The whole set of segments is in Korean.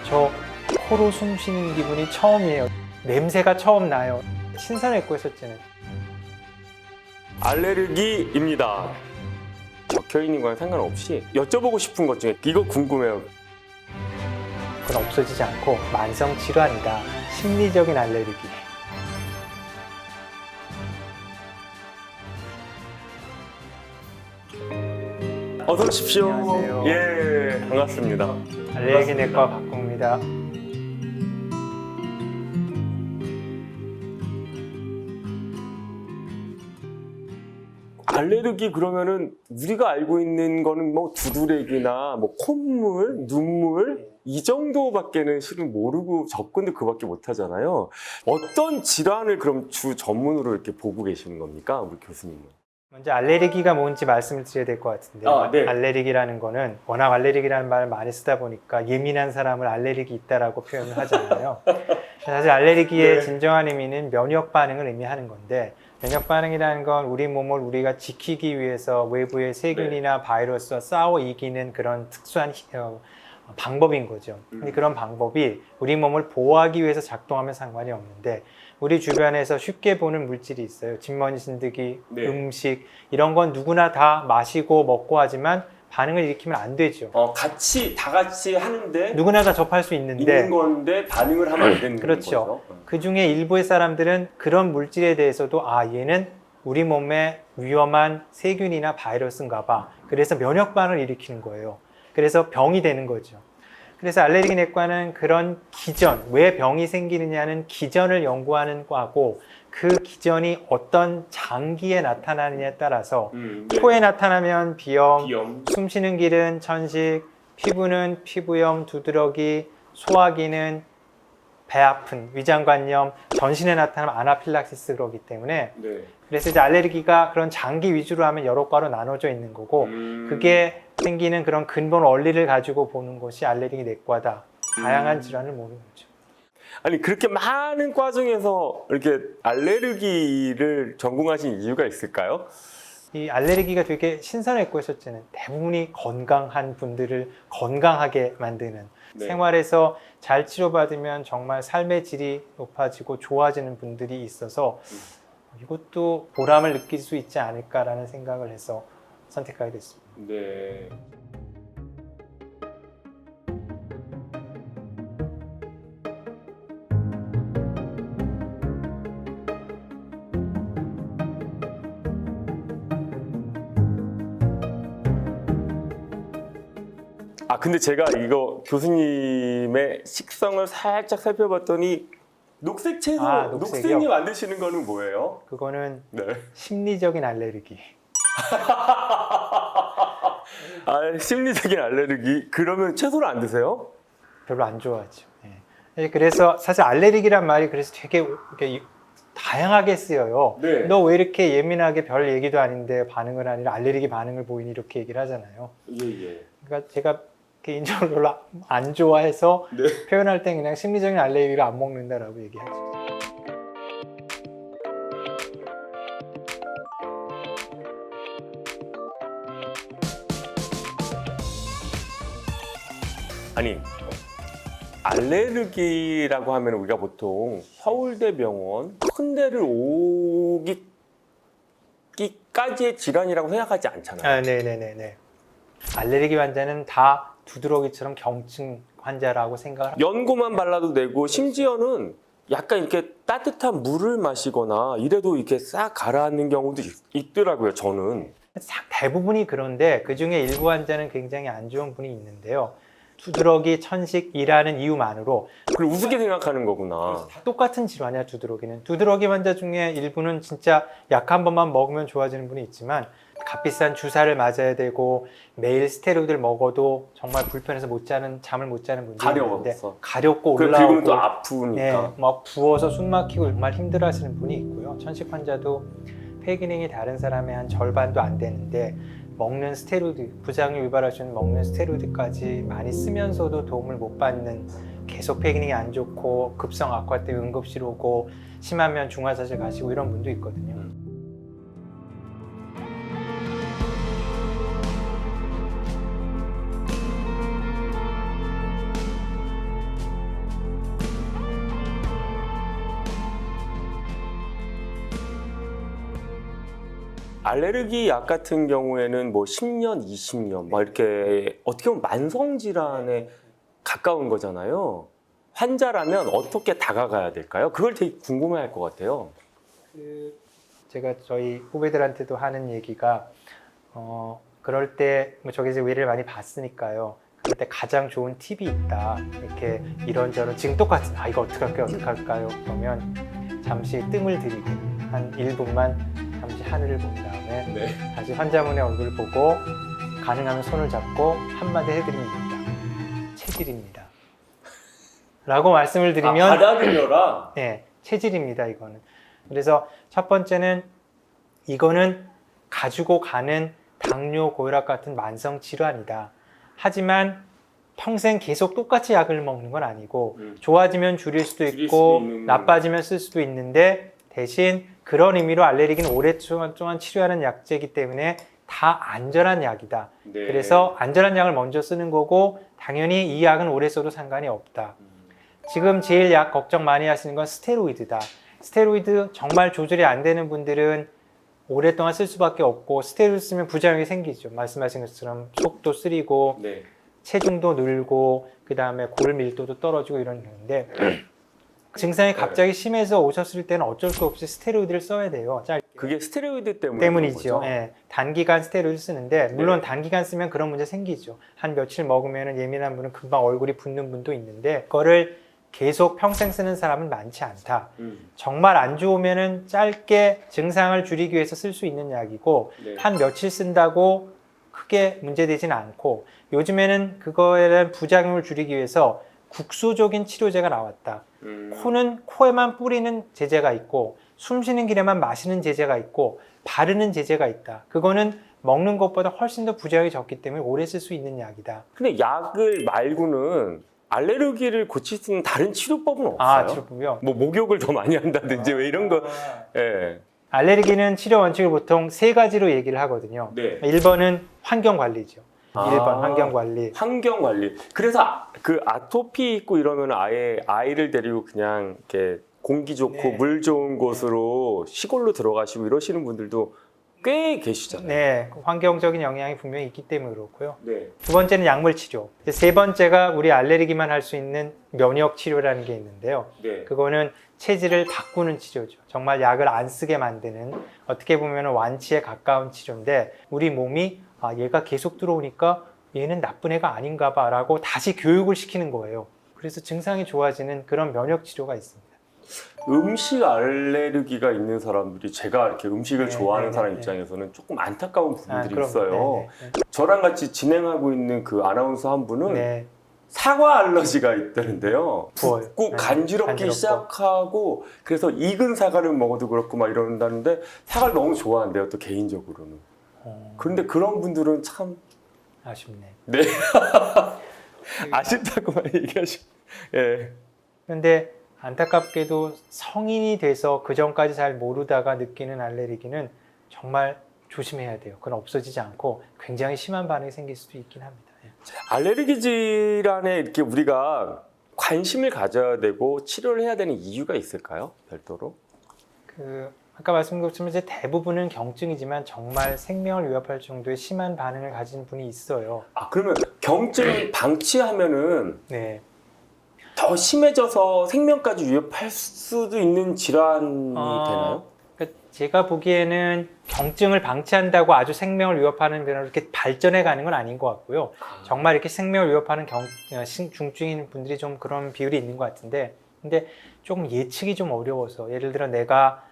저 코로 숨 쉬는 기분이 처음이에요. 냄새가 처음 나요. 신선했고 했었잖아요. 알레르기입니다. 적혀있는 거랑 상관없이 여쭤보고 싶은 것 중에 이거 궁금해요. 그건 없어지지 않고 만성 질환이다. 심리적인 알레르기. 어서 오십시오. 안녕하세요. 예, 반갑습니다. 알레르기 내과 박국입니다. 알레르기 그러면은 우리가 알고 있는 거는 뭐 두드레기나 뭐 콧물, 눈물 이 정도밖에는 실은 모르고 접근도 그밖에 못 하잖아요. 어떤 질환을 그럼 주 전문으로 이렇게 보고 계시는 겁니까, 우리 교수님은? 먼저 알레르기가 뭔지 말씀을 드려야 될 것 같은데요. 아, 네. 알레르기라는 거는 워낙 알레르기라는 말을 많이 쓰다 보니까 예민한 사람을 알레르기 있다라고 표현을 하잖아요. 사실 알레르기의 네. 진정한 의미는 면역 반응을 의미하는 건데, 면역 반응이라는 건 우리 몸을 우리가 지키기 위해서 외부의 세균이나 바이러스와 싸워 이기는 그런 특수한 방법인 거죠. 근데 그런 방법이 우리 몸을 보호하기 위해서 작동하면 상관이 없는데, 우리 주변에서 쉽게 보는 물질이 있어요. 진먼지 진드기, 네. 음식 이런 건 누구나 다 마시고 먹고 하지만 반응을 일으키면 안 되죠. 다 같이 하는데 누구나 다 접할 수 있는데 있는 건데 반응을 하면 안 되는 그렇죠. 거죠. 그 중에 일부의 사람들은 그런 물질에 대해서도 얘는 우리 몸에 위험한 세균이나 바이러스인가 봐. 그래서 면역 반응을 일으키는 거예요. 그래서 병이 되는 거죠. 그래서 알레르기 내과는 그런 기전, 왜 병이 생기느냐는 기전을 연구하는 과고, 그 기전이 어떤 장기에 나타나느냐에 따라서 네. 코에 나타나면 비염, 비염, 숨 쉬는 길은 천식, 피부는 피부염, 두드러기, 소화기는 배 아픈, 위장관염, 전신에 나타나면 아나필락시스 그러기 때문에, 네. 그래서 이제 알레르기가 그런 장기 위주로 하면 여러 과로 나눠져 있는 거고, 그게 생기는 그런 근본 원리를 가지고 보는 것이 알레르기 내과다. 다양한 질환을 모르는 거죠. 아니 그렇게 많은 과 중에서 이렇게 알레르기를 전공하신 이유가 있을까요? 이 알레르기가 되게 신선했고 했었잖아요. 대부분이 건강한 분들을 건강하게 만드는, 네. 생활에서 잘 치료받으면 정말 삶의 질이 높아지고 좋아지는 분들이 있어서 이것도 보람을 느낄 수 있지 않을까라는 생각을 해서 선택하게 됐습니다. 네. 근데 제가 이거 교수님의 식성을 살짝 살펴봤더니 녹색 채소, 녹색이요? 녹색이 만드시는 거는 뭐예요? 그거는 네. 심리적인 알레르기. 심리적인 알레르기. 그러면 채소를 안 드세요? 별로 안 좋아하죠. 예. 그래서 사실 알레르기란 말이 그래서 되게 이렇게 다양하게 쓰여요. 네. 너 왜 이렇게 예민하게 별 얘기도 아닌데 반응을 아니라 알레르기 반응을 보이니 이렇게 얘기를 하잖아요. 예. 그러니까 제가 개인적으로 별로 안 좋아해서 네. 표현할 땐 그냥 심리적인 알레르기를 안 먹는다라고 얘기하죠. 아니 알레르기라고 하면 우리가 보통 서울대병원 큰 데를 오기까지의 질환이라고 생각하지 않잖아요. 네네네네. 알레르기 환자는 다 두드러기처럼 경증 환자라고 생각을 합니다. 연고만 발라도 되고 심지어는 약간 이렇게 따뜻한 물을 마시거나 이래도 이렇게 싹 가라앉는 경우도 있더라고요, 저는. 대부분이 그런데 그중에 일부 환자는 굉장히 안 좋은 분이 있는데요. 두드러기, 천식이라는 이유만으로 그걸 우습게 생각하는 거구나. 다 똑같은 질환이야, 두드러기는. 두드러기 환자 중에 일부는 진짜 약 한 번만 먹으면 좋아지는 분이 있지만, 값비싼 주사를 맞아야 되고 매일 스테로이드를 먹어도 정말 불편해서 잠을 못 자는 분들이 있는데 가렵고 그리고 또 올라오고 아프니까. 막 부어서 숨 막히고 정말 힘들어하시는 분이 있고요. 천식 환자도 폐 기능이 다른 사람의 한 절반도 안 되는데 먹는 스테로이드, 부작용 유발할 수 있는 먹는 스테로이드까지 많이 쓰면서도 도움을 못 받는, 계속 폐 기능이 안 좋고 급성 악화 때문에 응급실 오고 심하면 중환자실 가시고 이런 분도 있거든요. 알레르기 약 같은 경우에는 뭐 10년, 20년 막 이렇게 어떻게 보면 만성 질환에 가까운 거잖아요. 환자라면 어떻게 다가가야 될까요? 그걸 되게 궁금해할 것 같아요. 제가 저희 후배들한테도 하는 얘기가 그럴 때 뭐 저기서 외래를 많이 봤으니까요. 그럴 때 가장 좋은 팁이 있다. 이렇게 이런저런 지금 똑같은 이거 어떻게 할까요? 그러면 잠시 뜸을 들이고 한 1분만 잠시 하늘을 본 다음에 네. 다시 환자분의 얼굴을 보고 가능하면 손을 잡고 한마디 해드립니다. 체질입니다. 라고 말씀을 드리면 받아들여라. 네, 체질입니다. 이거는. 그래서 첫 번째는 이거는 가지고 가는 당뇨, 고혈압 같은 만성 질환이다. 하지만 평생 계속 똑같이 약을 먹는 건 아니고 좋아지면 줄일 수도 있고 나빠지면 쓸 수도 있는데 대신 그런 의미로 알레르기는 오랫동안 치료하는 약제이기 때문에 다 안전한 약이다. 네. 그래서 안전한 약을 먼저 쓰는 거고 당연히 이 약은 오래 써도 상관이 없다. 지금 제일 약 걱정 많이 하시는 건 스테로이드다. 스테로이드 정말 조절이 안 되는 분들은 오랫동안 쓸 수밖에 없고 스테로이드 쓰면 부작용이 생기죠. 말씀하신 것처럼 속도 쓰리고 네. 체중도 늘고 그 다음에 골 밀도도 떨어지고 이런 경우인데 증상이 갑자기 심해서 오셨을 때는 어쩔 수 없이 스테로이드를 써야 돼요. 짧게. 그게 스테로이드 때문이죠. 그런 거죠? 예, 단기간 스테로이드 쓰는데 물론 네. 단기간 쓰면 그런 문제 생기죠. 한 며칠 먹으면 예민한 분은 금방 얼굴이 붓는 분도 있는데 그거를 계속 평생 쓰는 사람은 많지 않다. 정말 안 좋으면은 짧게 증상을 줄이기 위해서 쓸 수 있는 약이고 네. 한 며칠 쓴다고 크게 문제되지는 않고 요즘에는 그거에 대한 부작용을 줄이기 위해서 국소적인 치료제가 나왔다. 코는 코에만 뿌리는 제제가 있고 숨 쉬는 길에만 마시는 제제가 있고 바르는 제제가 있다. 그거는 먹는 것보다 훨씬 더 부작용이 적기 때문에 오래 쓸 수 있는 약이다. 근데 약을 말고는 알레르기를 고칠 수 있는 다른 치료법은 없어요? 치료법이요? 뭐 목욕을 더 많이 한다든지 왜 이런 거. 예. 알레르기는 치료 원칙을 보통 세 가지로 얘기를 하거든요. 네. 1번은 환경 관리죠. 아. 1번 환경 관리. 환경 관리. 그래서 그 아토피 있고 이러면 아예 아이를 데리고 그냥 이렇게 공기 좋고 네. 물 좋은 곳으로 시골로 들어가시고 이러시는 분들도 꽤 계시잖아요. 네, 환경적인 영향이 분명히 있기 때문에 그렇고요. 네. 두 번째는 약물 치료. 세 번째가 우리 알레르기만 할 수 있는 면역 치료라는 게 있는데요. 네. 그거는 체질을 바꾸는 치료죠. 정말 약을 안 쓰게 만드는 어떻게 보면 완치에 가까운 치료인데 우리 몸이 얘가 계속 들어오니까 얘는 나쁜 애가 아닌가 봐라고 다시 교육을 시키는 거예요. 그래서 증상이 좋아지는 그런 면역 치료가 있습니다. 음식 알레르기가 있는 사람들이 제가 이렇게 음식을 네, 좋아하는 네, 사람 네. 입장에서는 조금 안타까운 부분들이 그럼, 있어요. 네, 저랑 같이 진행하고 있는 그 아나운서 한 분은 네. 사과 알러지가 있다는데요. 부어요. 붓고 간지럽기 간지럽고. 시작하고 그래서 익은 사과를 먹어도 그렇고 막 이런다는데 사과를 너무 좋아한대요. 또 개인적으로는. 그런데 그런 분들은 참 아쉽네. 네. 아쉽다고만 얘기하시고. 예. 그런데 안타깝게도 성인이 돼서 그 전까지 잘 모르다가 느끼는 알레르기는 정말 조심해야 돼요. 그건 없어지지 않고 굉장히 심한 반응이 생길 수도 있긴 합니다. 알레르기 질환에 이렇게 우리가 관심을 가져야 되고 치료를 해야 되는 이유가 있을까요? 별도로? 아까 말씀드린 것처럼 이제 대부분은 경증이지만 정말 생명을 위협할 정도의 심한 반응을 가진 분이 있어요. 그러면 경증을 방치하면은 네. 더 심해져서 생명까지 위협할 수도 있는 질환이 되나요? 그러니까 제가 보기에는 경증을 방치한다고 아주 생명을 위협하는 데로 이렇게 발전해 가는 건 아닌 것 같고요. 정말 이렇게 생명을 위협하는 중증인 분들이 좀 그런 비율이 있는 것 같은데, 근데 조금 예측이 좀 어려워서 예를 들어 내가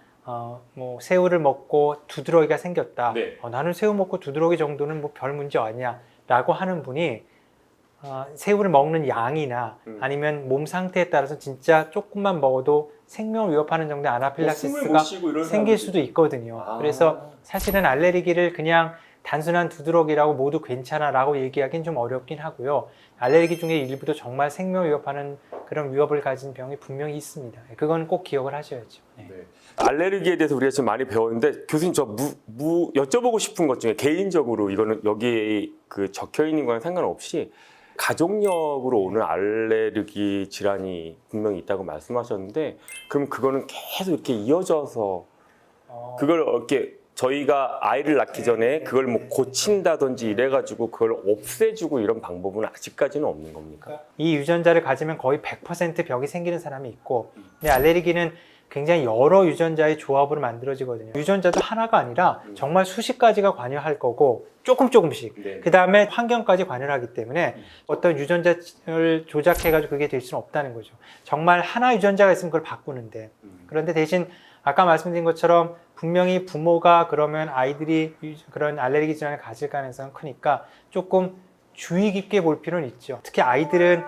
뭐 새우를 먹고 두드러기가 생겼다. 네. 나는 새우 먹고 두드러기 정도는 뭐 별 문제 아니야라고 하는 분이 새우를 먹는 양이나 아니면 몸 상태에 따라서 진짜 조금만 먹어도 생명을 위협하는 정도의 아나필락시스가 생길 수도 있거든요. 그래서 사실은 알레르기를 그냥 단순한 두드러기라고 모두 괜찮아라고 얘기하기는 좀 어렵긴 하고요. 알레르기 중에 일부도 정말 생명을 위협하는 그런 위협을 가진 병이 분명히 있습니다. 그건 꼭 기억을 하셔야죠. 네. 네. 알레르기에 대해서 우리가 지금 많이 배웠는데 교수님 저 여쭤보고 싶은 것 중에 개인적으로 이거는 여기에 그 적혀 있는 거랑 상관없이 가족력으로 오는 알레르기 질환이 분명히 있다고 말씀하셨는데 그럼 그거는 계속 이렇게 이어져서 그걸 이렇게 저희가 아이를 낳기 전에 그걸 뭐 고친다든지 이래가지고 그걸 없애주고 이런 방법은 아직까지는 없는 겁니까? 이 유전자를 가지면 거의 100% 병이 생기는 사람이 있고, 근데 알레르기는 굉장히 여러 유전자의 조합으로 만들어지거든요. 유전자도 하나가 아니라 정말 수십 가지가 관여할 거고 조금씩. 네. 그 다음에 환경까지 관여를 하기 때문에 어떤 유전자를 조작해가지고 그게 될 수는 없다는 거죠. 정말 하나 유전자가 있으면 그걸 바꾸는데, 그런데 대신 아까 말씀드린 것처럼 분명히 부모가 그러면 아이들이 그런 알레르기 질환을 가질 가능성은 크니까 조금 주의 깊게 볼 필요는 있죠. 특히 아이들은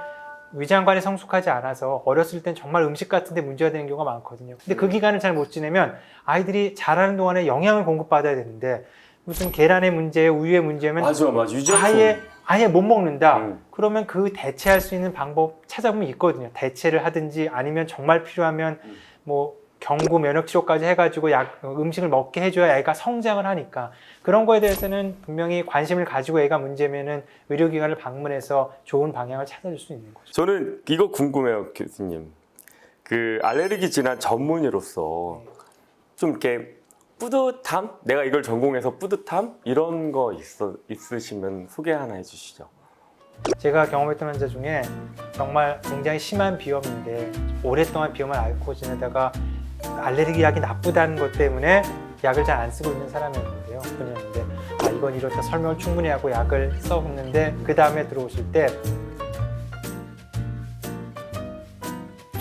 위장관이 성숙하지 않아서 어렸을 땐 정말 음식 같은 데 문제가 되는 경우가 많거든요. 근데 그 기간을 잘 못 지내면 아이들이 자라는 동안에 영양을 공급받아야 되는데 무슨 계란의 문제, 우유의 문제면 맞아. 유전성. 아예 못 먹는다. 그러면 그 대체할 수 있는 방법 찾아보면 있거든요. 대체를 하든지 아니면 정말 필요하면 뭐 경구 면역 치료까지 해가지고 음식을 먹게 해줘야 애가 성장을 하니까 그런 거에 대해서는 분명히 관심을 가지고 애가 문제면은 의료기관을 방문해서 좋은 방향을 찾아줄 수 있는 거죠. 저는 이거 궁금해요, 교수님. 그 알레르기 질환 전문의로서 좀 이렇게 뿌듯함? 내가 이걸 전공해서 뿌듯함? 이런 거 있으시면 소개 하나 해주시죠. 제가 경험했던 환자 중에 정말 굉장히 심한 비염인데 오랫동안 비염을 앓고 지내다가 알레르기 약이 나쁘다는 것 때문에 약을 잘 안 쓰고 있는 사람이었는데요. 그랬는데 이건 이렇다 설명을 충분히 하고 약을 써봤는데 그 다음에 들어오실 때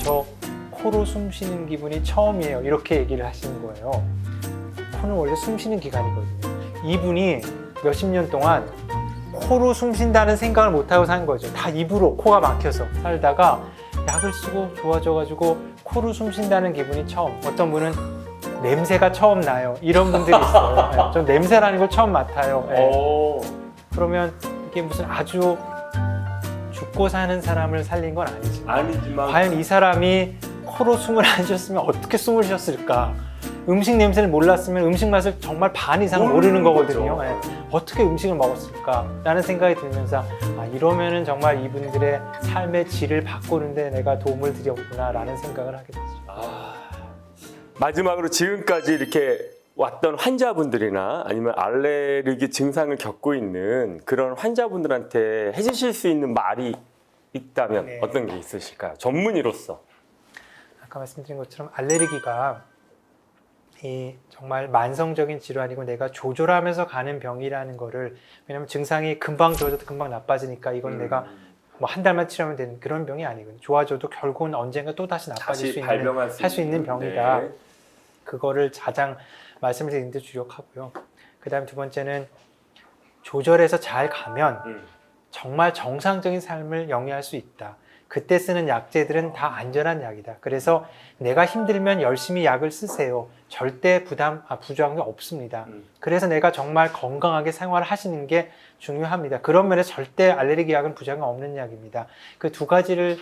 저 코로 숨 쉬는 기분이 처음이에요. 이렇게 얘기를 하시는 거예요. 코는 원래 숨 쉬는 기관이거든요. 이분이 몇십 년 동안 코로 숨 쉰다는 생각을 못하고 산 거죠. 다 입으로 코가 막혀서 살다가 약을 쓰고 좋아져가지고 코로 숨 쉰다는 기분이 처음. 어떤 분은 냄새가 처음 나요. 이런 분들이 있어요. 네, 전 냄새라는 걸 처음 맡아요. 네. 그러면 이게 무슨 아주 죽고 사는 사람을 살린 건 아니지만 과연 이 사람이 코로 숨을 안 쉬었으면 어떻게 숨을 쉬었을까? 음식 냄새를 몰랐으면 음식 맛을 정말 반 이상 모르는 거거든요. 네. 어떻게 음식을 먹었을까? 라는 생각이 들면서 이러면은 정말 이분들의 삶의 질을 바꾸는데 내가 도움을 드렸구나 라는 생각을 하게 됐죠. 마지막으로 지금까지 이렇게 왔던 환자분들이나 아니면 알레르기 증상을 겪고 있는 그런 환자분들한테 해주실 수 있는 말이 있다면 네. 어떤 게 있으실까요? 전문의로서. 아까 말씀드린 것처럼 알레르기가 정말 만성적인 질환이고 내가 조절하면서 가는 병이라는 거를, 왜냐면 증상이 금방 좋아져도 금방 나빠지니까 이건 내가 뭐 한 달만 치료하면 되는 그런 병이 아니거든요. 좋아져도 결국은 언젠가 또 다시 나빠질 수 있는, 할 수 있는 병이다. 네. 그거를 가장 말씀을 드리는데 주력하고요. 그 다음 두 번째는 조절해서 잘 가면 정말 정상적인 삶을 영위할 수 있다. 그때 쓰는 약제들은 다 안전한 약이다. 그래서 내가 힘들면 열심히 약을 쓰세요. 절대 부작용이 없습니다. 그래서 내가 정말 건강하게 생활하시는 게 중요합니다. 그런 면에서 절대 알레르기 약은 부작용 없는 약입니다. 그 두 가지를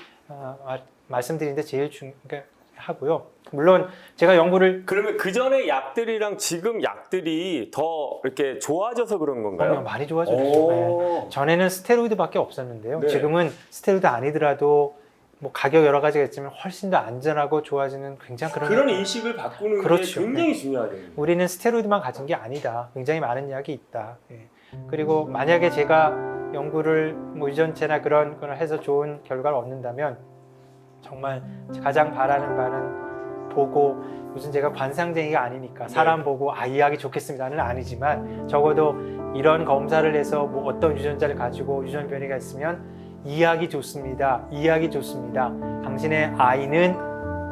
말씀드리는데 제일 중요하고요. 물론 제가 연구를 그러면 그 전에 약들이랑 지금 약들이 더 이렇게 좋아져서 그런 건가요? 많이 좋아졌죠. 네. 전에는 스테로이드밖에 없었는데요. 네. 지금은 스테로이드 아니더라도 뭐 가격 여러 가지가 있지만 훨씬 더 안전하고 좋아지는 굉장히 그런 인식을 바꾸는 그렇죠. 게 굉장히 중요하네요. 우리는 스테로이드만 가진 게 아니다. 굉장히 많은 약이 있다. 예. 그리고 만약에 제가 연구를 뭐 유전체나 그런 걸 해서 좋은 결과를 얻는다면 정말 가장 바라는 바는 보고, 무슨 제가 관상쟁이가 아니니까 사람 보고 이 약이 좋겠습니다는 아니지만 적어도 이런 검사를 해서 뭐 어떤 유전자를 가지고 유전 변이가 있으면 이 약이 좋습니다. 이 약이 좋습니다. 당신의 아이는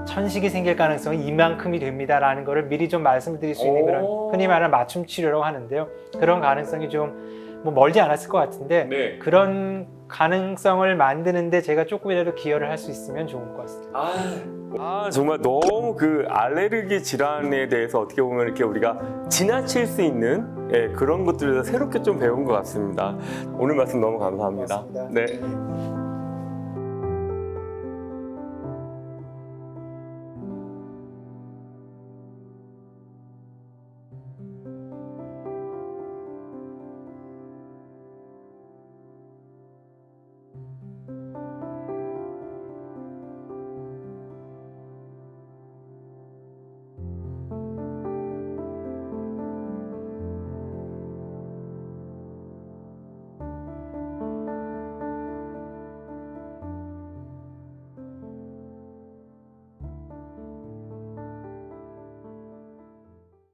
천식이 생길 가능성이 이만큼이 됩니다. 라는 거를 미리 좀 말씀드릴 수 있는 그런 흔히 말하는 맞춤 치료라고 하는데요. 그런 가능성이 좀 뭐 멀지 않았을 것 같은데 네. 그런 가능성을 만드는데 제가 조금이라도 기여를 할 수 있으면 좋을 것 같습니다. 정말 너무 그 알레르기 질환에 대해서 어떻게 보면 이렇게 우리가 지나칠 수 있는 그런 것들을 새롭게 좀 배운 것 같습니다. 오늘 말씀 너무 감사합니다. 고맙습니다. 네.